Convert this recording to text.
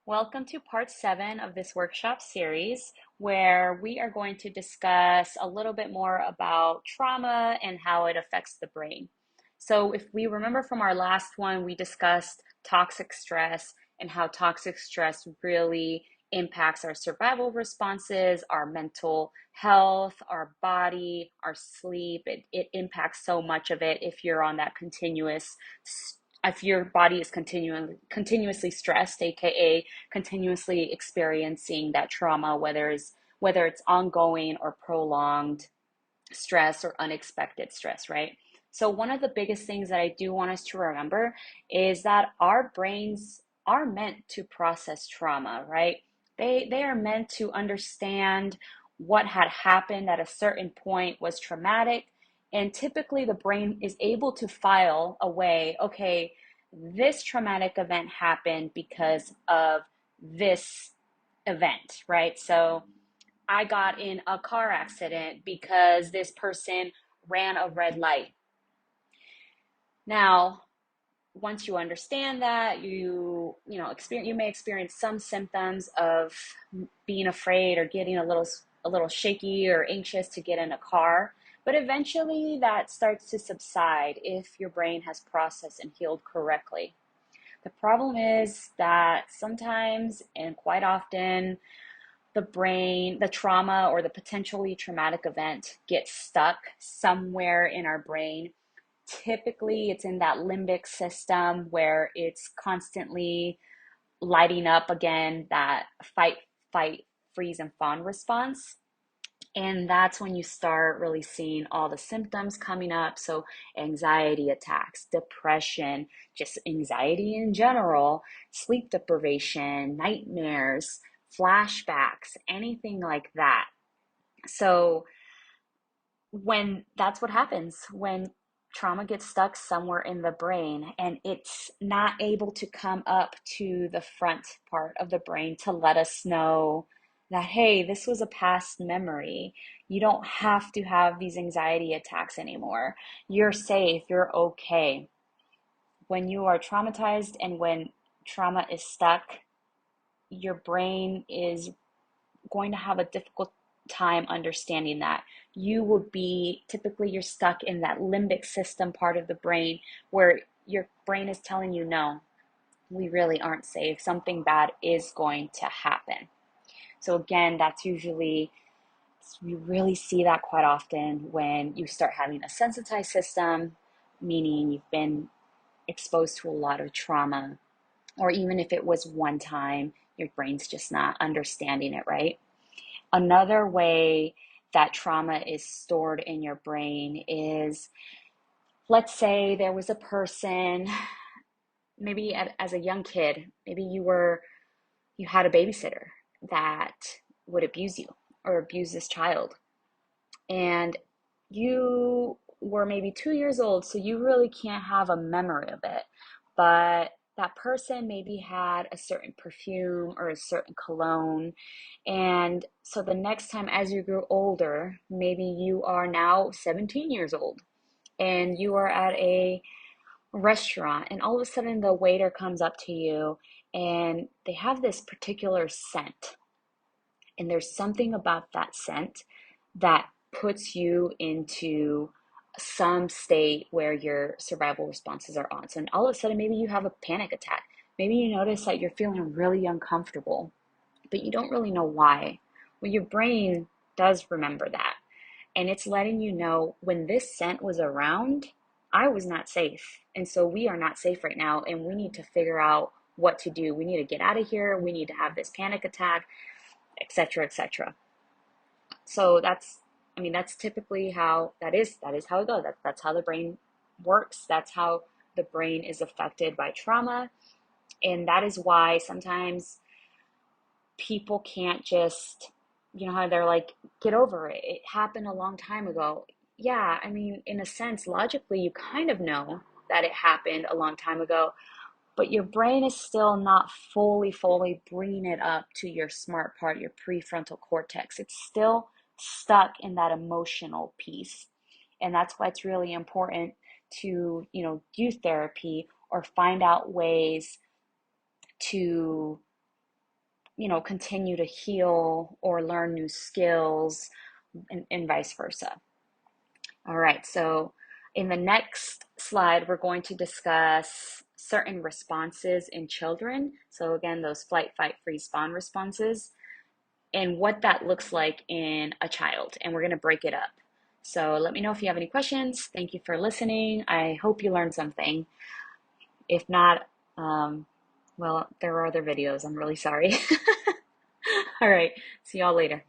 Welcome to part 7 of this workshop series, where we are going to discuss a little bit more about trauma and how it affects the brain. So, if we remember from our last one, we discussed toxic stress and how toxic stress really impacts our survival responses, our mental health, our body, our sleep. It impacts so much of it if you're on that if your body is continuously stressed, aka continuously experiencing that trauma, whether it's ongoing or prolonged stress or unexpected stress, right? So one of the biggest things that I do want us to remember is that our brains are meant to process trauma, right? They are meant to understand what had happened at a certain point was traumatic, and typically the brain is able to file away, okay, this traumatic event happened because of this event, right? So I got in a car accident because this person ran a red light. Now, once you understand that, you may experience some symptoms of being afraid or getting a little shaky or anxious to get in a car, but eventually that starts to subside if your brain has processed and healed correctly. The problem is that sometimes and quite often the trauma or the potentially traumatic event gets stuck somewhere in our brain. Typically, it's in that limbic system where it's constantly lighting up again that fight, freeze, and fawn response. And that's when you start really seeing all the symptoms coming up. So, anxiety attacks, depression, just anxiety in general, sleep deprivation, nightmares, flashbacks, anything like that. So, when that's what happens when trauma gets stuck somewhere in the brain and it's not able to come up to the front part of the brain to let us know that, hey, this was a past memory. You don't have to have these anxiety attacks anymore. You're safe, you're okay. When you are traumatized and when trauma is stuck, your brain is going to have a difficult time understanding that. You will be typically you're stuck in that limbic system part of the brain where your brain is telling you, no, we really aren't safe. Something bad is going to happen. So again, that's usually you really see that quite often when you start having a sensitized system, meaning you've been exposed to a lot of trauma, or even if it was one time, your brain's just not understanding it, right? Another way that trauma is stored in your brain is, let's say there was a person, maybe as a young kid, maybe you had a babysitter that would abuse you or abuse this child. And you were maybe 2 years old, so you really can't have a memory of it. But that person maybe had a certain perfume or a certain cologne. And so the next time, as you grew older, maybe you are now 17 years old and you are at a restaurant, and all of a sudden the waiter comes up to you and they have this particular scent. And there's something about that scent that puts you into some state where your survival responses are on. So and all of a sudden, maybe you have a panic attack. Maybe you notice that you're feeling really uncomfortable, but you don't really know why. Well, your brain does remember that. And it's letting you know when this scent was around, I was not safe. And so we are not safe right now. And we need to figure out what to do. We need to get out of here. We need to have this panic attack, etc., etc. So that's typically how that is how it goes. That's how the brain works. That's how the brain is affected by trauma. And that is why sometimes people can't just, how they're like, get over it. It happened a long time ago. Yeah, I mean, in a sense, logically, you kind of know that it happened a long time ago, but your brain is still not fully bringing it up to your smart part, your prefrontal cortex. It's still stuck in that emotional piece. And that's why it's really important to, do therapy or find out ways to continue to heal or learn new skills and vice versa. All right, so in the next slide, we're going to discuss certain responses in children. So again, those flight, fight, freeze, fawn responses and what that looks like in a child. And we're going to break it up. So let me know if you have any questions. Thank you for listening. I hope you learned something. If not, well, there are other videos. I'm really sorry. All right, see y'all later.